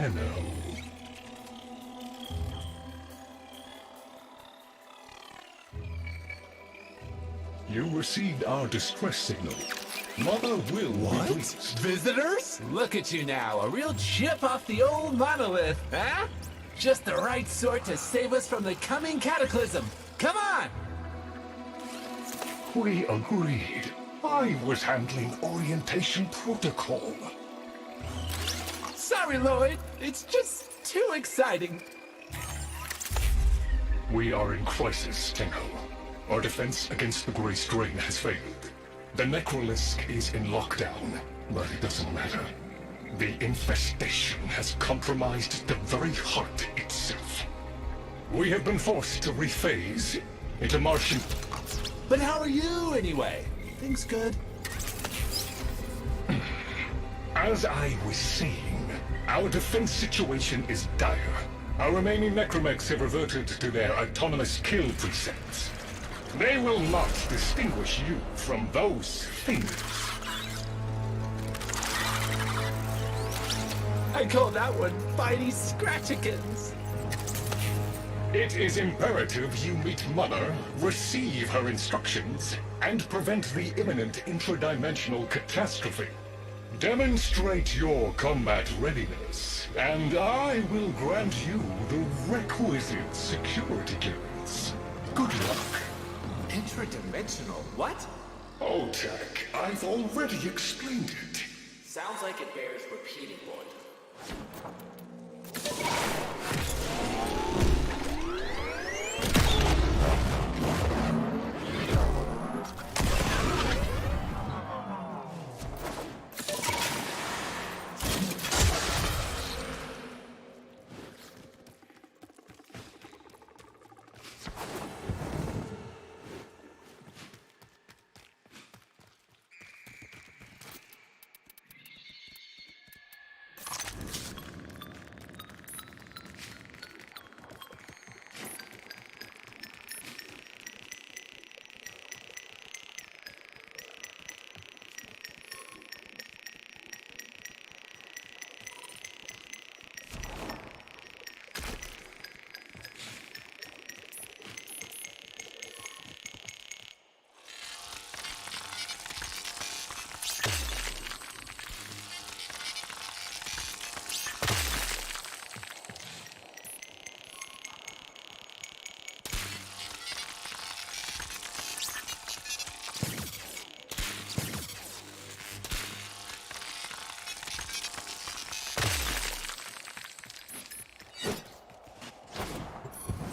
Tenno. You received our distress signal. Mother will be pleased. Visitors? Look at you now, a real chip off the old monolith, huh? Just the right sort to save us from the coming cataclysm. Come on! We agreed. I was handling orientation protocol. Sorry, Lloyd. It's just too exciting. We are in crisis, Tenno. Our defense against the Grey Strain has failed. The Necrolisk is in lockdown, but it doesn't matter. The infestation has compromised the very heart itself. We have been forced to rephase into Martian... But how are you, anyway? Things good? As I was saying, our defense situation is dire. Our remaining necromechs have reverted to their autonomous kill precepts. They will not distinguish you from those things. I call that one Bitey Scratchikins. It is imperative you meet Mother, receive her instructions, and prevent the imminent intradimensional catastrophe. Demonstrate your combat readiness, and I will grant you the requisite security clearance. Good luck. Intradimensional? What? Oh, Tech, I've already explained it. Sounds like it bears repeating, Lloyd.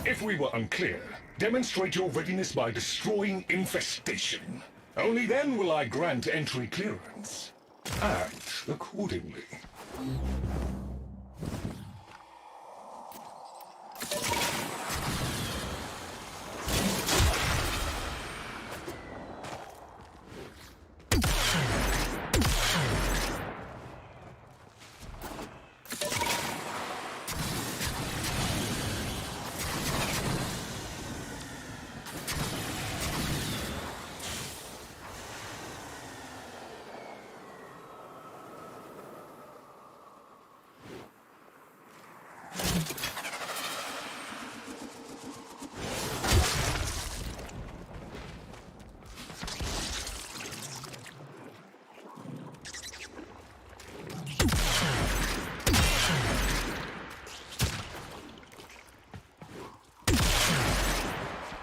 If we were unclear, demonstrate your readiness by destroying infestation. Only then will I grant entry clearance. Act accordingly.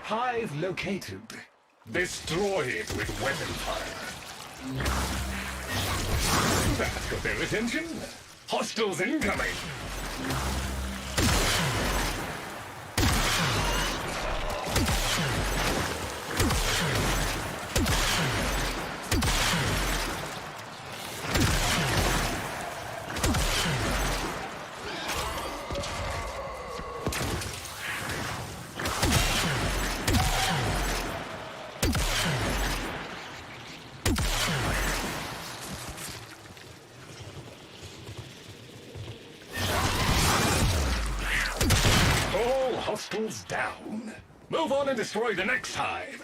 Hive located. Destroy it with weapon fire. That got their attention. Hostiles incoming. Hostiles down. Move on and destroy the next hive.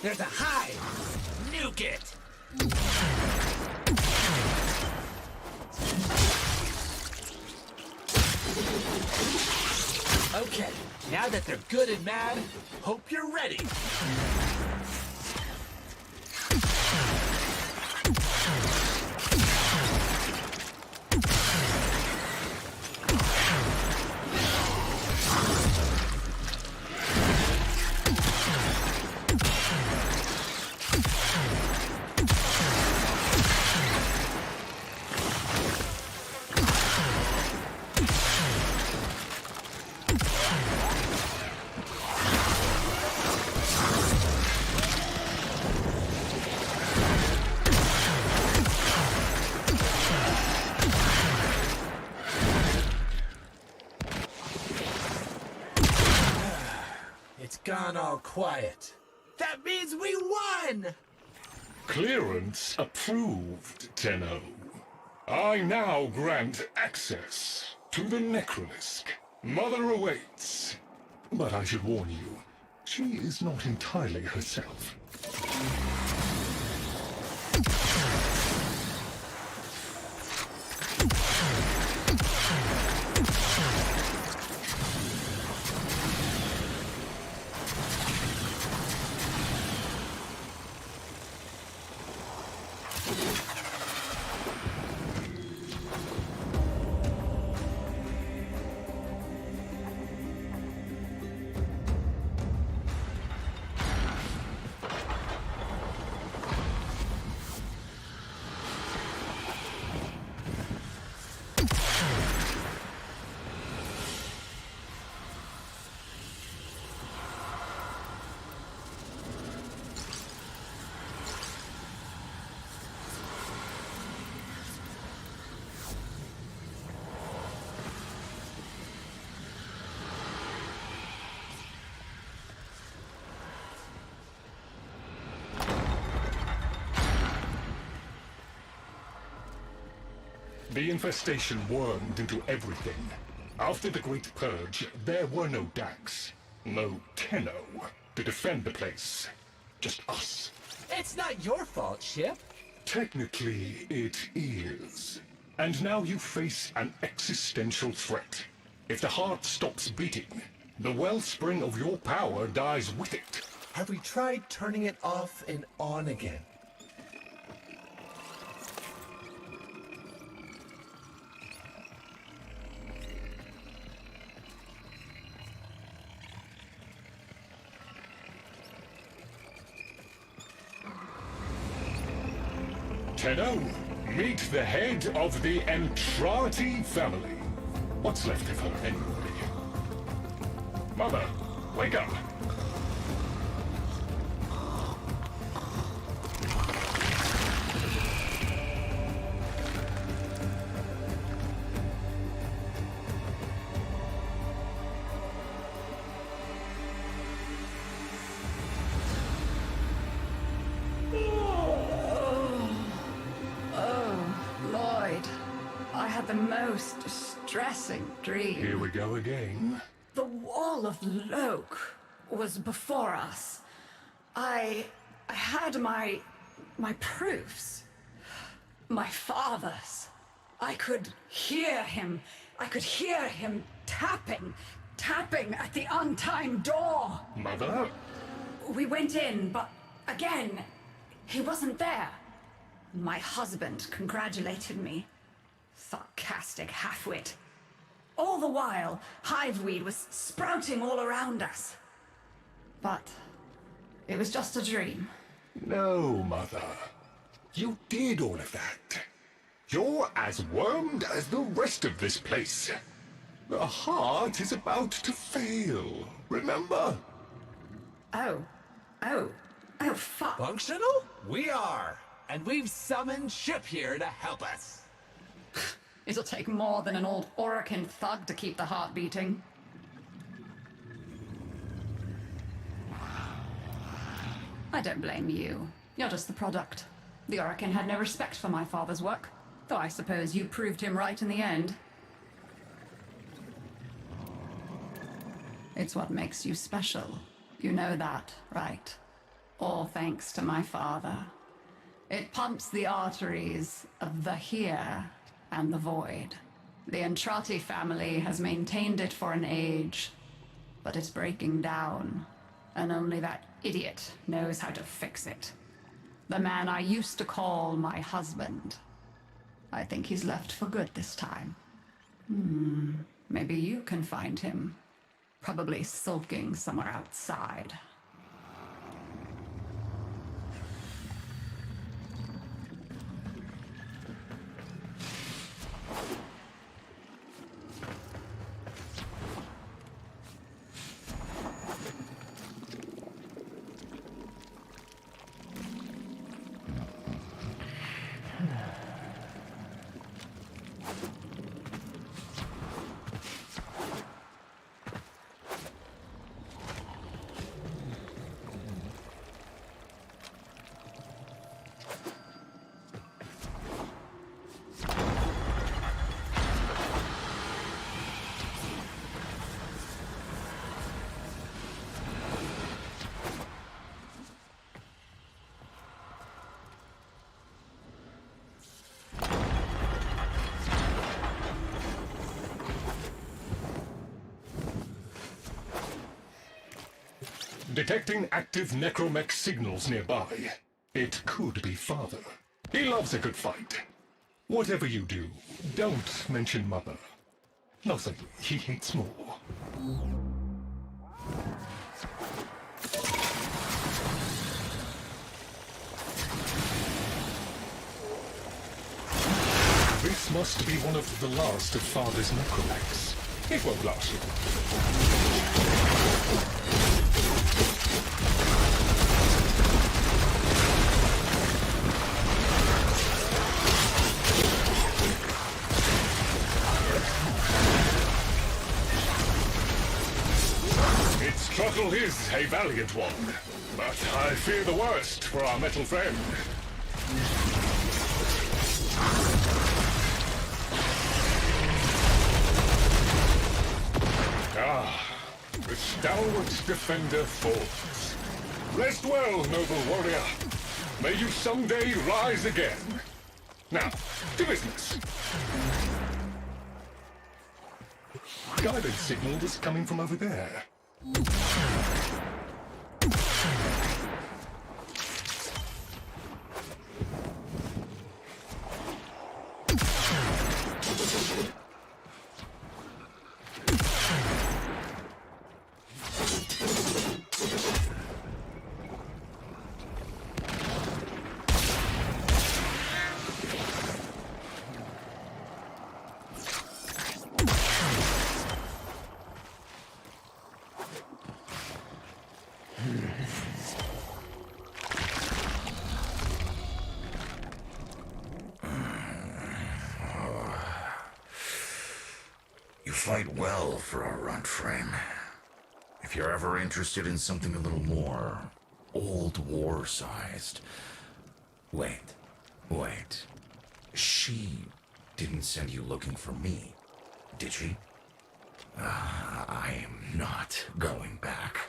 There's a hive! Nuke it! Okay, now that they're good and mad, hope you're ready. It's gone all quiet. That means we won! Clearance approved, Tenno. I now grant access to the Necrolisk. Mother awaits. But I should warn you, she is not entirely herself. The infestation wormed into everything. After the Great Purge, there were no Dax, no Tenno to defend the place. Just us. It's not your fault, Ship. Technically, it is. And now you face an existential threat. If the heart stops beating, the wellspring of your power dies with it. Have we tried turning it off and on again? Tenno, meet the head of the Entrati family. What's left of her, anyway? Mother, wake up! The most distressing dream. Here we go again. The wall of Loke was before us. I had my proofs. My father's. I could hear him. I could hear him tapping at the untimed door. Mother? We went in, but again, he wasn't there. My husband congratulated me. Sarcastic halfwit. All the while, hiveweed was sprouting all around us. But it was just a dream. No, Mother. You did all of that. You're as wormed as the rest of this place. The heart is about to fail, remember? Oh, fuck. Functional? We are. And we've summoned Ship here to help us. It'll take more than an old Orokin thug to keep the heart beating. I don't blame you. You're just the product. The Orokin had no respect for my father's work, though I suppose you proved him right in the end. It's what makes you special. You know that, right? All thanks to my father. It pumps the arteries of the here and the void. The Entrati family has maintained it for an age, but it's breaking down, and only that idiot knows how to fix it. The man I used to call my husband. I think he's left for good this time. Maybe you can find him. Probably sulking somewhere outside. Detecting active necromech signals nearby. It could be Father. He loves a good fight. Whatever you do, don't mention Mother. Nothing he hates more. This must be one of the last of Father's necromechs. It won't last long. Its struggle is a valiant one, but I fear the worst for our metal friend. The stalwart defender falls. Rest well, noble warrior. May you someday rise again. Now, to business. Guidance signal was coming from over there. Fight well for a runt frame. If you're ever interested in something a little more old war-sized. Wait. She didn't send you looking for me, did she? I am not going back.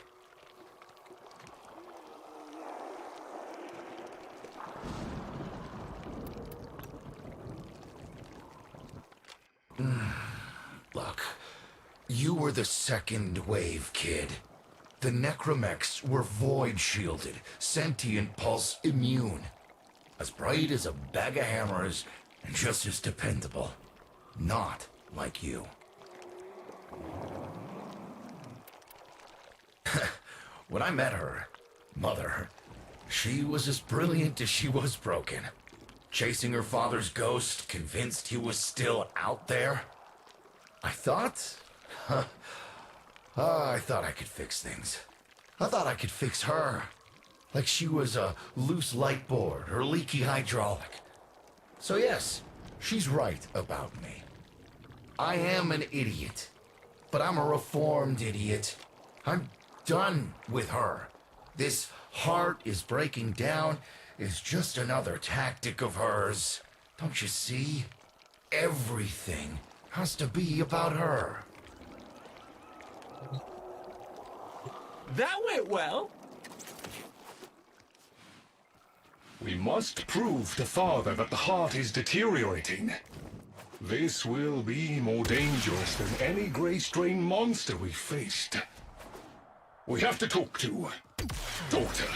Look, you were the second wave, kid. The necromechs were void-shielded, sentient pulse immune. As bright as a bag of hammers, and just as dependable. Not like you. When I met her, Mother, she was as brilliant as she was broken. Chasing her father's ghost, convinced he was still out there. I thought I could fix things. I thought I could fix her. Like she was a loose light board or leaky hydraulic. So yes, she's right about me. I am an idiot. But I'm a reformed idiot. I'm done with her. This heart is breaking down is just another tactic of hers. Don't you see? Everything has to be about her. That went well. We must prove to Father that the heart is deteriorating. This will be more dangerous than any gray strain monster we've faced. We have to talk to Daughter.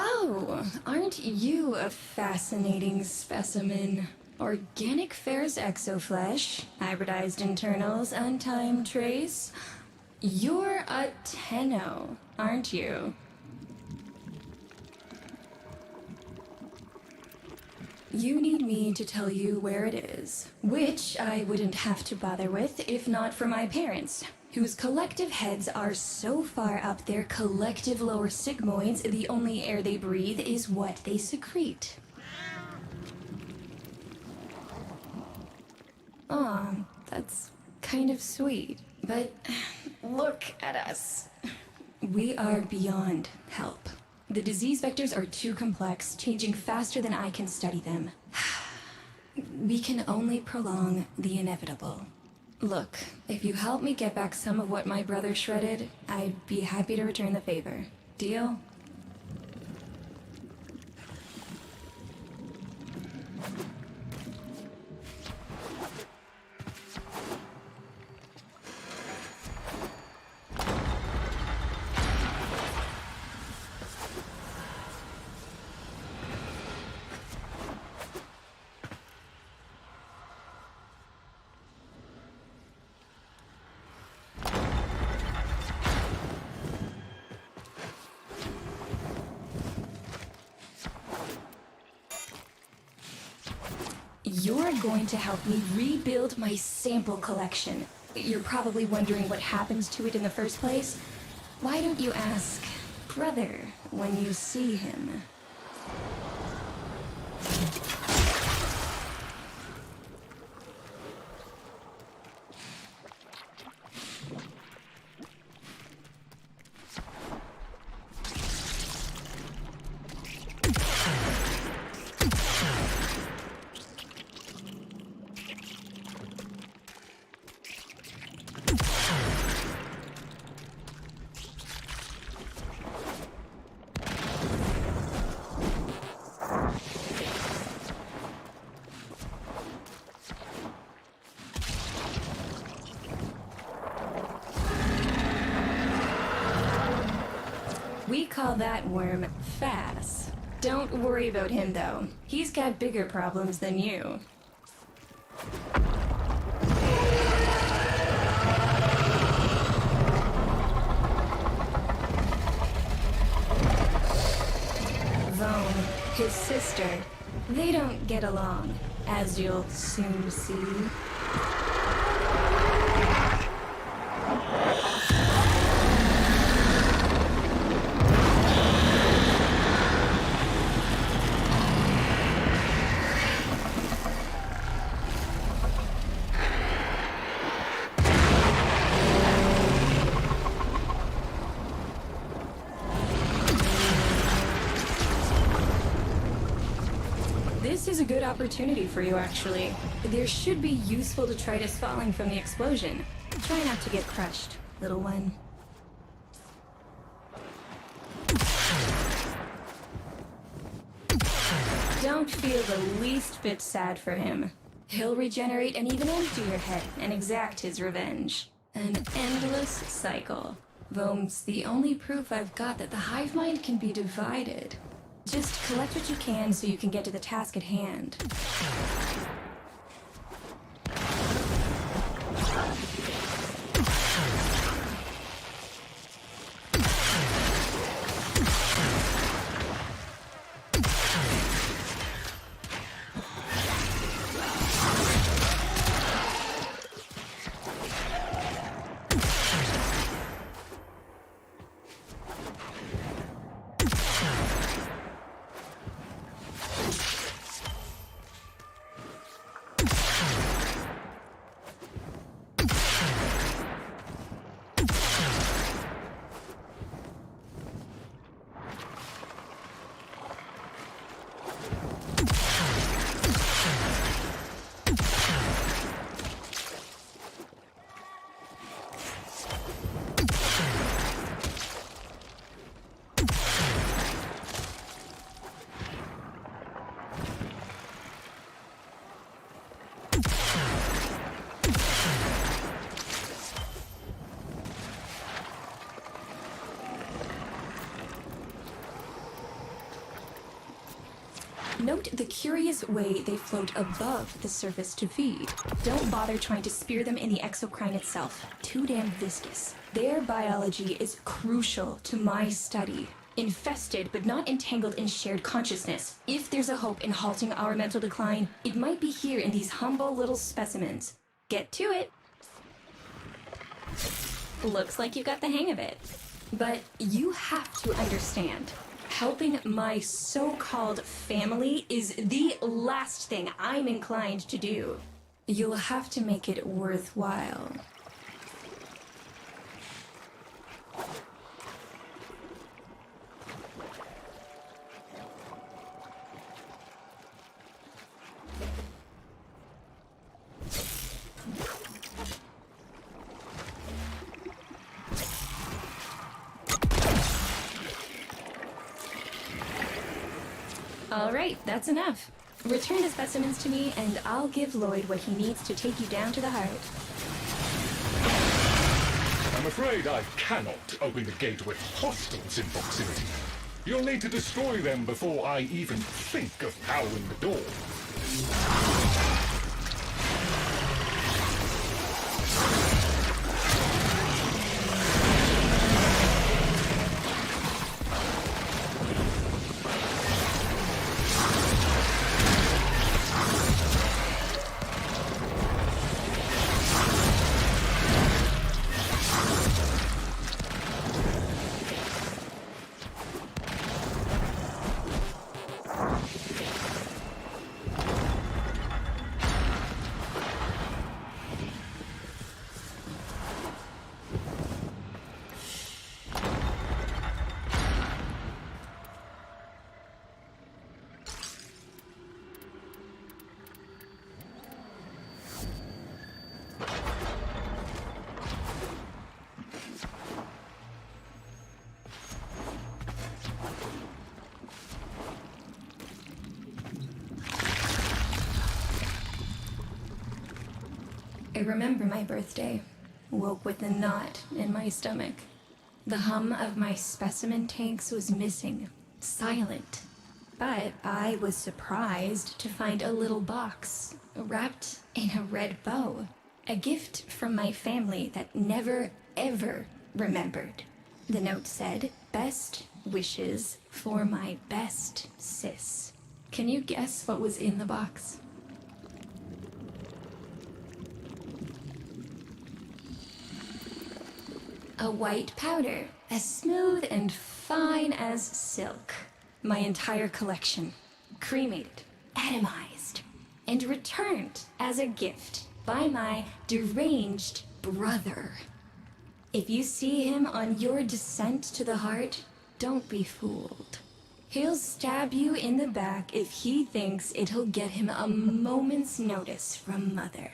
Oh, aren't you a fascinating specimen? Organic ferrous exoflesh, hybridized internals, untimed trace. You're a Tenno, aren't you? You need me to tell you where it is, which I wouldn't have to bother with if not for my parents, whose collective heads are so far up their collective lower sigmoids, the only air they breathe is what they secrete. Aw, that's kind of sweet, but look at us. We are beyond help. The disease vectors are too complex, changing faster than I can study them. We can only prolong the inevitable. Look, if you help me get back some of what my brother shredded, I'd be happy to return the favor. Deal? You're going to help me rebuild my sample collection. You're probably wondering what happens to it in the first place. Why don't you ask brother when you see him? We call that worm Fass. Don't worry about him, though. He's got bigger problems than you. Vone, his sister, they don't get along, as you'll soon see. This is a good opportunity for you, actually. There should be useful detritus falling from the explosion. Try not to get crushed, little one. Don't feel the least bit sad for him. He'll regenerate and even empty your head and exact his revenge. An endless cycle. Vome's the only proof I've got that the hive mind can be divided. Just collect what you can so you can get to the task at hand. Note the curious way they float above the surface to feed. Don't bother trying to spear them in the exocrine itself. Too damn viscous. Their biology is crucial to my study. Infested but not entangled in shared consciousness. If there's a hope in halting our mental decline, it might be here in these humble little specimens. Get to it. Looks like you got the hang of it. But you have to understand, helping my so-called family is the last thing I'm inclined to do. You'll have to make it worthwhile. All right, that's enough. Return the specimens to me, and I'll give Lloyd what he needs to take you down to the heart. I'm afraid I cannot open the gate with hostiles in proximity. You'll need to destroy them before I even think of powering the door. I remember my birthday. Woke with a knot in my stomach. The hum of my specimen tanks was missing. Silent. But I was surprised to find a little box wrapped in a red bow. A gift from my family that never, ever remembered. The note said, "Best wishes for my best sis." Can you guess what was in the box? A white powder, as smooth and fine as silk. My entire collection, cremated, atomized, and returned as a gift by my deranged brother. If you see him on your descent to the heart, don't be fooled. He'll stab you in the back if he thinks it'll get him a moment's notice from Mother.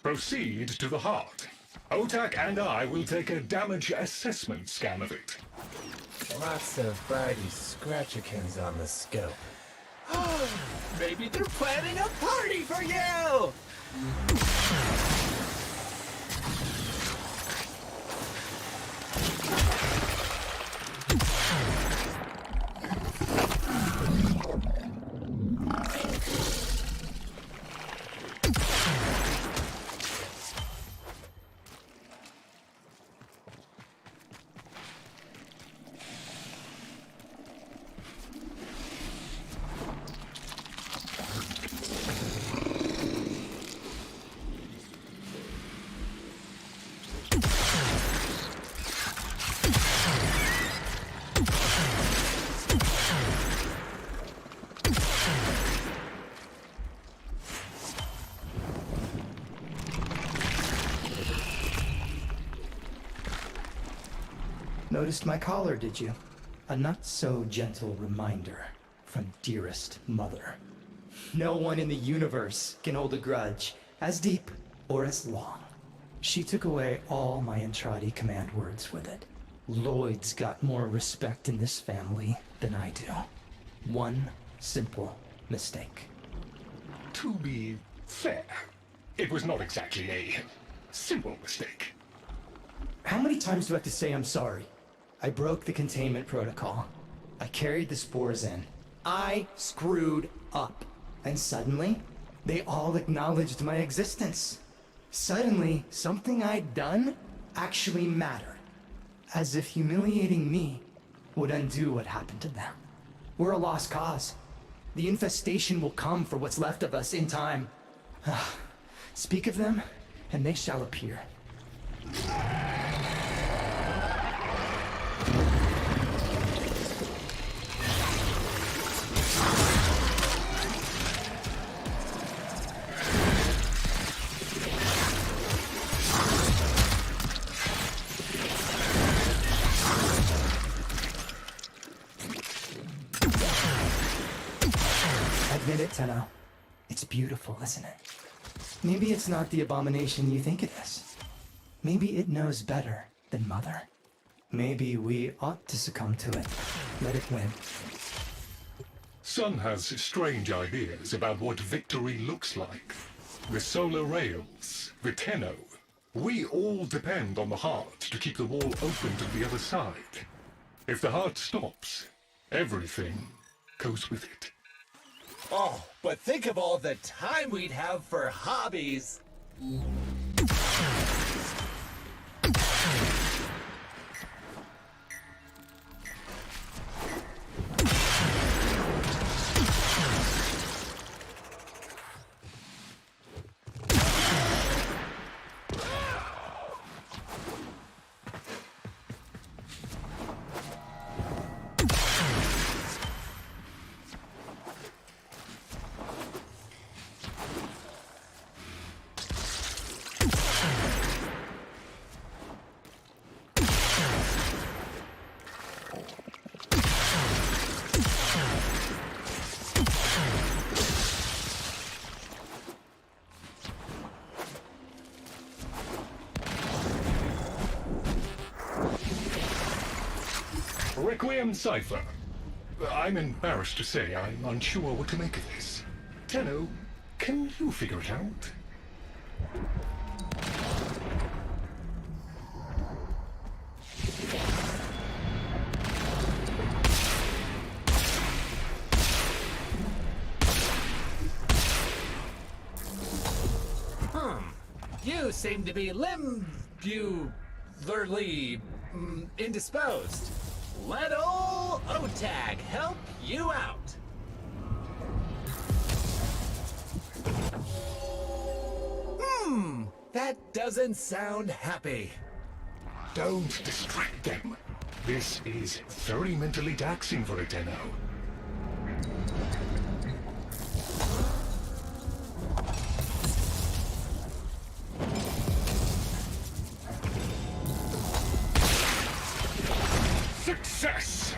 Proceed to the heart. Otak and I will take a damage assessment scan of it. Lots of Barty Scratchikins on the scope. Maybe they're planning a party for you! Noticed my collar, did you? A not-so-gentle reminder from dearest mother. No one in the universe can hold a grudge as deep or as long. She took away all my Entradi command words with it. Lloyd's got more respect in this family than I do. One simple mistake. To be fair, it was not exactly a simple mistake. How many times do I have to say I'm sorry? I broke the containment protocol. I carried the spores in. I screwed up. And suddenly, they all acknowledged my existence. Suddenly, something I'd done actually mattered. As if humiliating me would undo what happened to them. We're a lost cause. The infestation will come for what's left of us in time. Speak of them, and they shall appear. Admit it, Tenno. It's beautiful, isn't it? Maybe it's not the abomination you think it is. Maybe it knows better than Mother. Maybe we ought to succumb to it. Let it win. Sun has strange ideas about what victory looks like. The solar rails, the Tenno. We all depend on the heart to keep the wall open to the other side. If the heart stops, everything goes with it. Oh, but think of all the time we'd have for hobbies. Requiem Cipher. I'm embarrassed to say I'm unsure what to make of this. Tenno, can you figure it out? You seem to be indisposed. Let ol' OTAG help you out. That doesn't sound happy. Don't distract them. This is very mentally taxing for a Tenno. Success!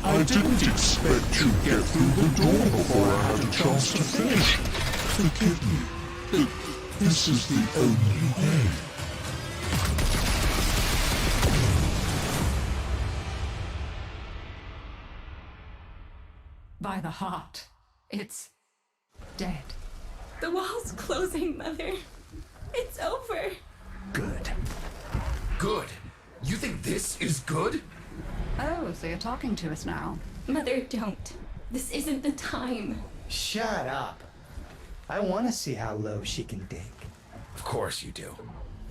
I didn't expect to get through the door before I had a chance to finish. Forgive me, but this is the only way. By the heart, it's dead. The wall's closing, Mother. It's over. Good. Good? You think this is good? Oh, so you're talking to us now. Mother, don't. This isn't the time. Shut up. I want to see how low she can dig. Of course you do.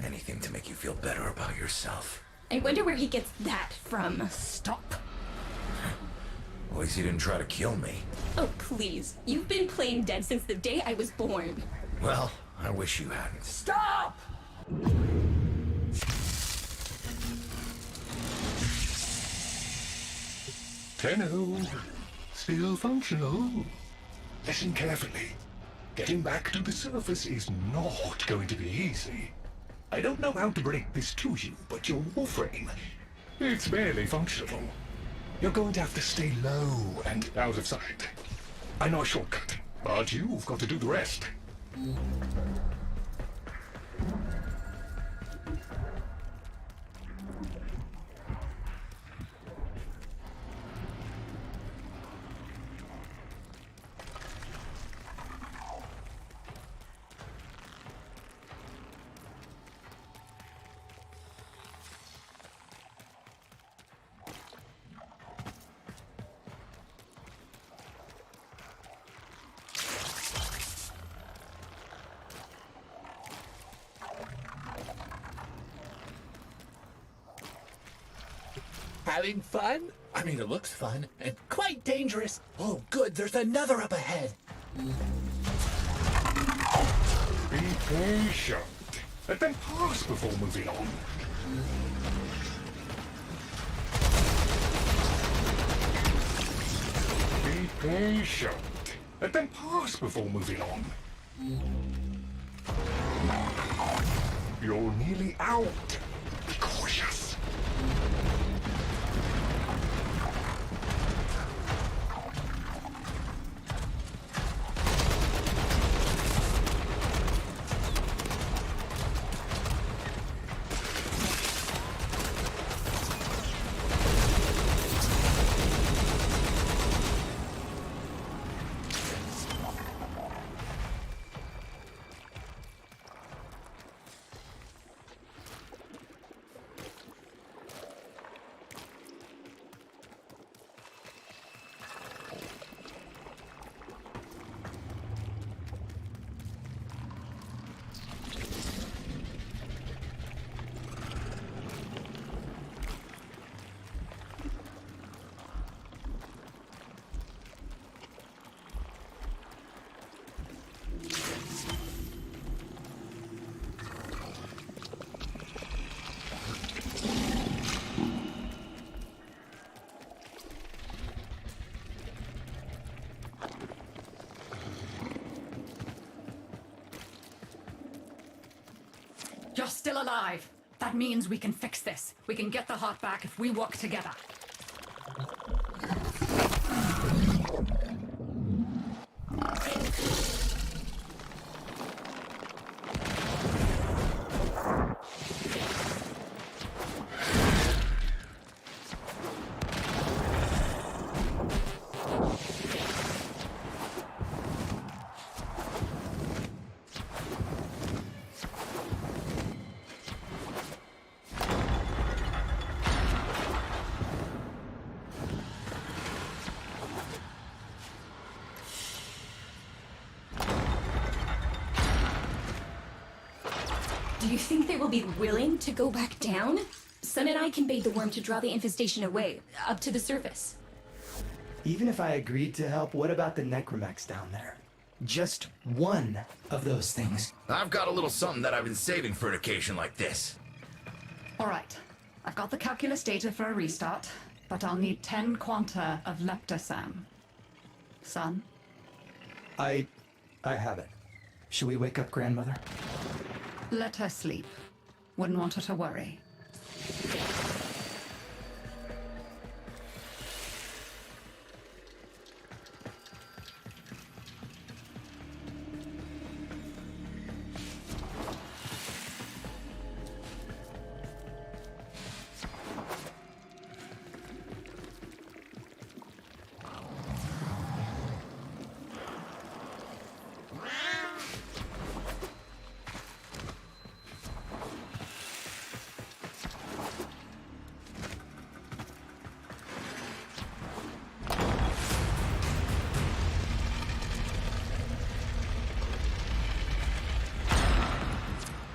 Anything to make you feel better about yourself. I wonder where he gets that from. Stop. At least you didn't try to kill me. Oh, please. You've been playing dead since the day I was born. Well, I wish you hadn't. Stop! Tenno, still functional. Listen carefully. Getting back to the surface is not going to be easy. I don't know how to break this to you, but your Warframe, it's barely functional. You're going to have to stay low and out of sight. I know a shortcut, but you've got to do the rest. Having fun? I mean, it looks fun and quite dangerous. Oh, good, there's another up ahead. Be patient. Let them pass before moving on. Be patient. Let them pass before moving on. You're nearly out. Be cautious. You're still alive. That means we can fix this. We can get the heart back if we work together. Do you think they will be willing to go back down? Sun and I can bait the worm to draw the infestation away, up to the surface. Even if I agreed to help, what about the necromechs down there? Just one of those things. I've got a little something that I've been saving for an occasion like this. All right. I've got the calculus data for a restart, but I'll need 10 quanta of leptosam. Son? I have it. Should we wake up grandmother? Let her sleep. Wouldn't want her to worry.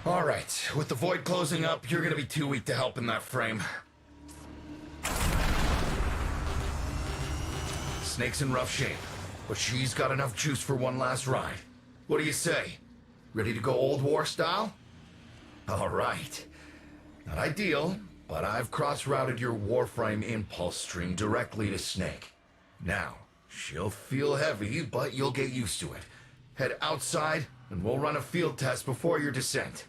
All right, with the void closing up, you're gonna be too weak to help in that frame. Snake's in rough shape, but she's got enough juice for one last ride. What do you say? Ready to go old war style? All right. Not ideal, but I've cross-routed your Warframe impulse stream directly to Snake. Now, she'll feel heavy, but you'll get used to it. Head outside, and we'll run a field test before your descent.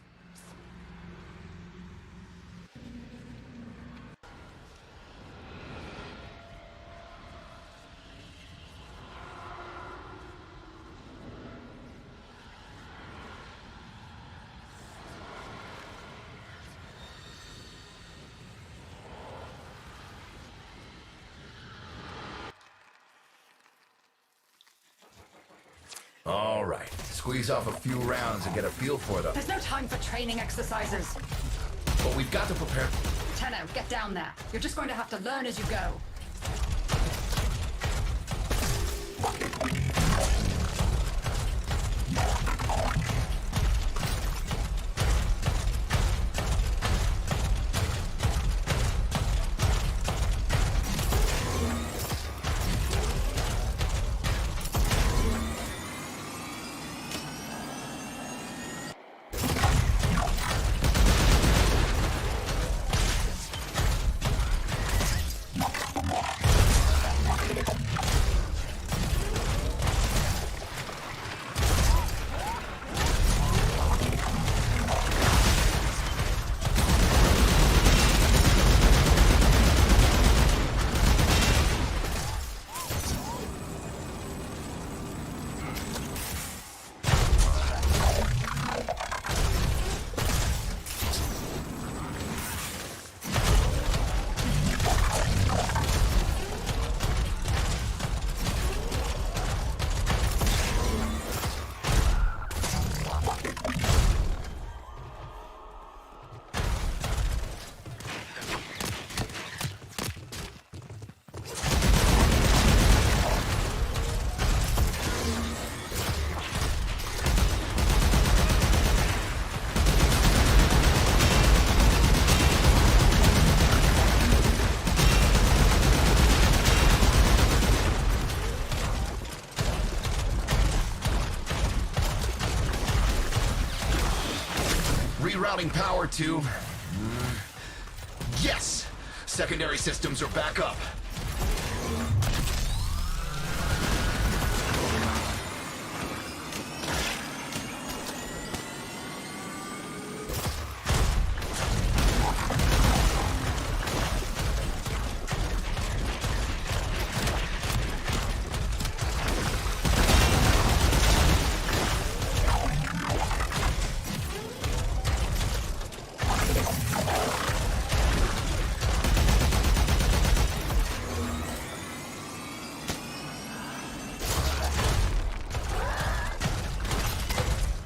All right, squeeze off a few rounds and get a feel for them. There's no time for training exercises. But we've got to prepare. Tenno, get down there. You're just going to have to learn as you go. Rerouting power to... Yes! Secondary systems are back up.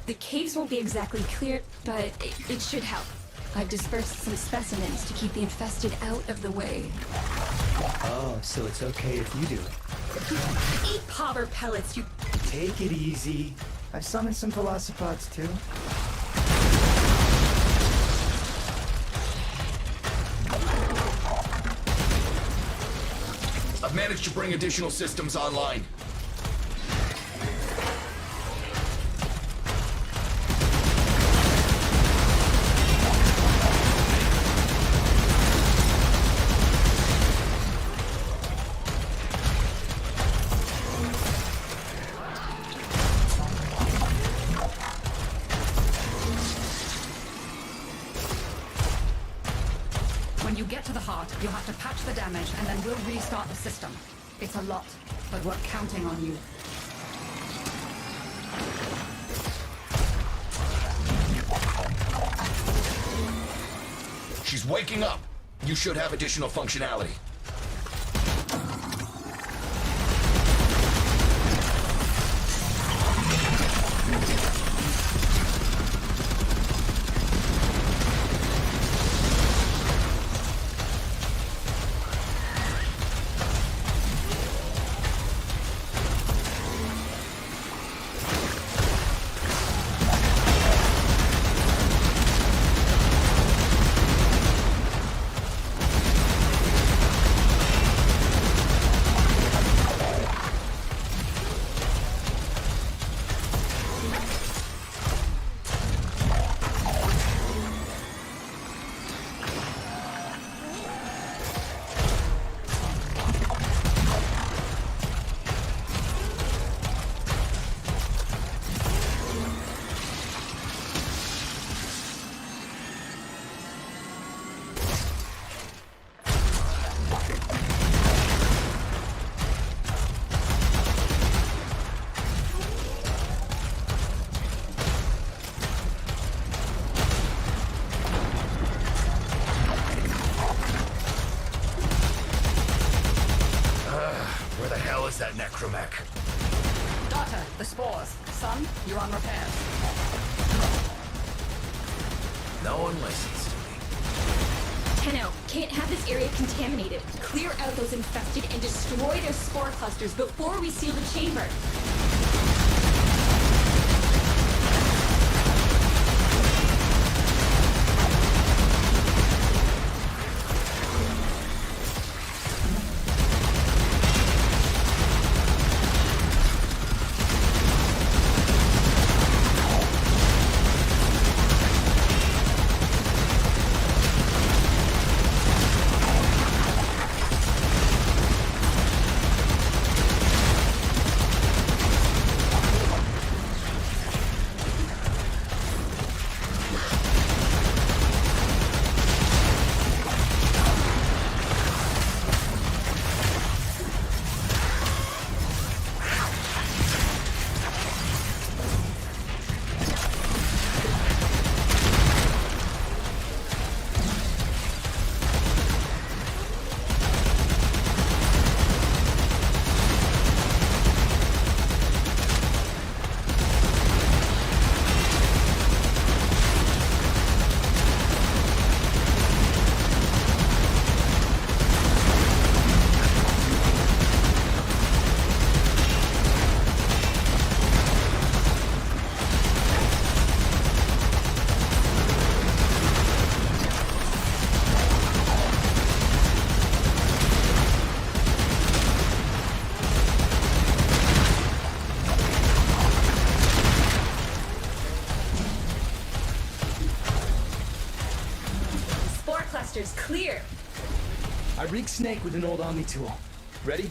The caves won't be exactly clear, but it should help. I've dispersed some specimens to keep the infested out of the way. Oh, so it's okay if you do it. Eat popper pellets, you... Take it easy. I've summoned some velocipods too. I've managed to bring additional systems online. When you get to the heart, you'll have to patch the damage, and then we'll restart the system. It's a lot, but we're counting on you. She's waking up. You should have additional functionality. You're on repair. No one listens to me. Tenno, can't have this area contaminated. Clear out those infested and destroy their spore clusters before we seal the chamber. Clusters clear. I rigged Snake with an old Omni tool. Ready?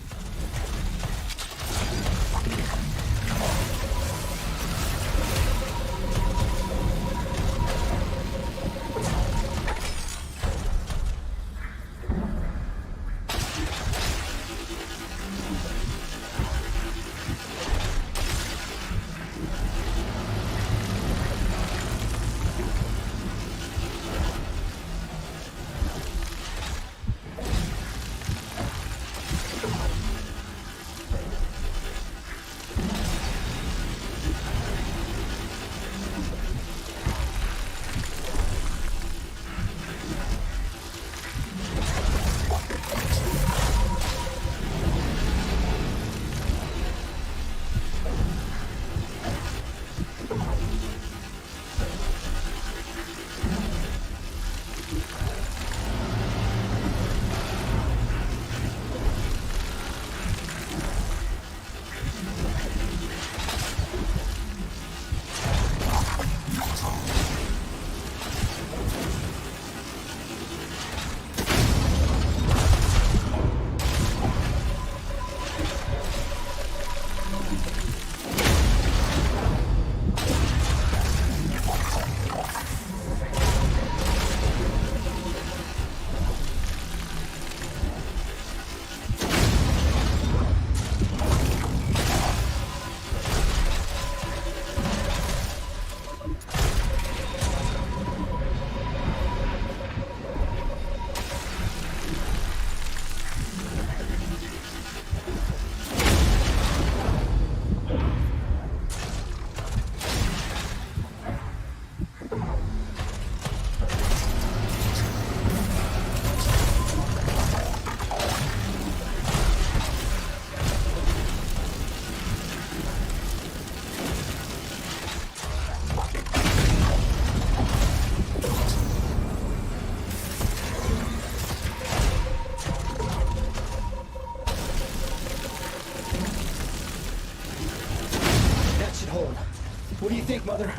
What do you think, Mother?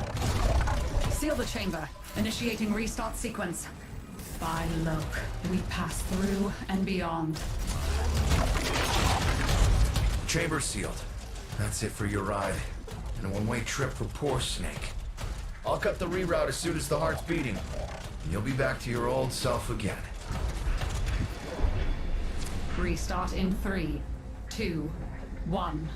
Seal the chamber. Initiating restart sequence. By Loke, we pass through and beyond. Chamber sealed. That's it for your ride. And a one-way trip for poor Snake. I'll cut the reroute as soon as the heart's beating. And you'll be back to your old self again. Restart in 3, 2, 1.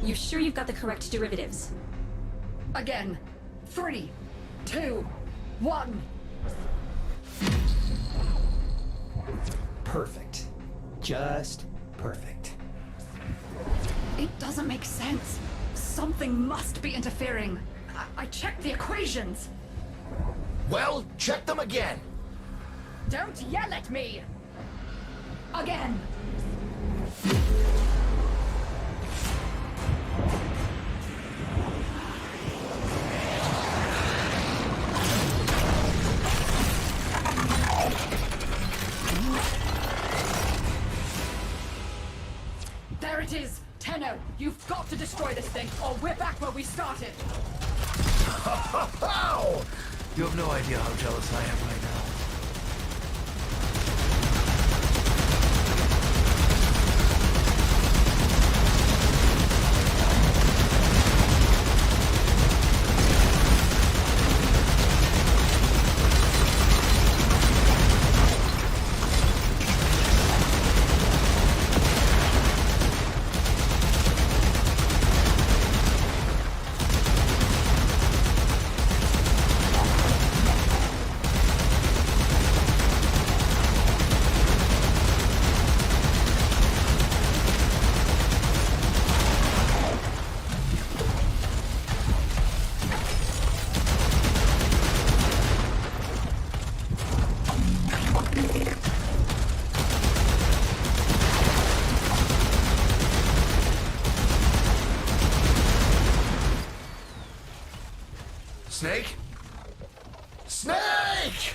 You're sure you've got the correct derivatives? Again. 3, 2, 1. Perfect. Just perfect. It doesn't make sense. Something must be interfering. I checked the equations. Well, check them again. Don't yell at me! Again! There it is! Tenno, you've got to destroy this thing, or we're back where we started! Ow! You have no idea how jealous I am right now. Snake? Snake!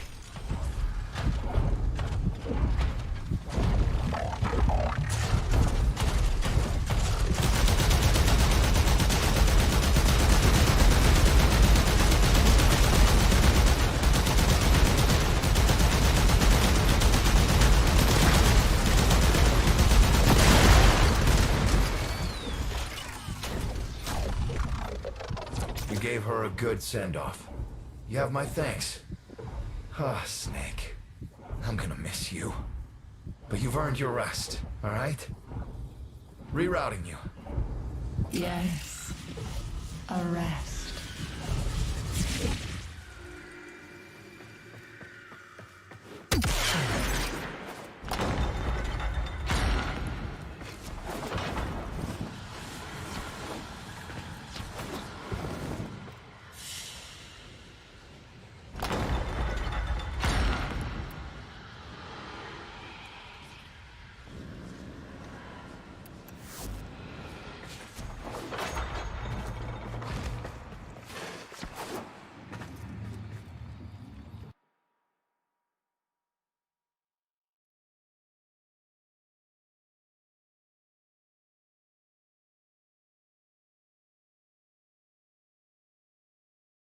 You gave her a good send-off. You have my thanks. Ah, Snake. I'm gonna miss you. But you've earned your rest, all right? Rerouting you. Yes. A rest.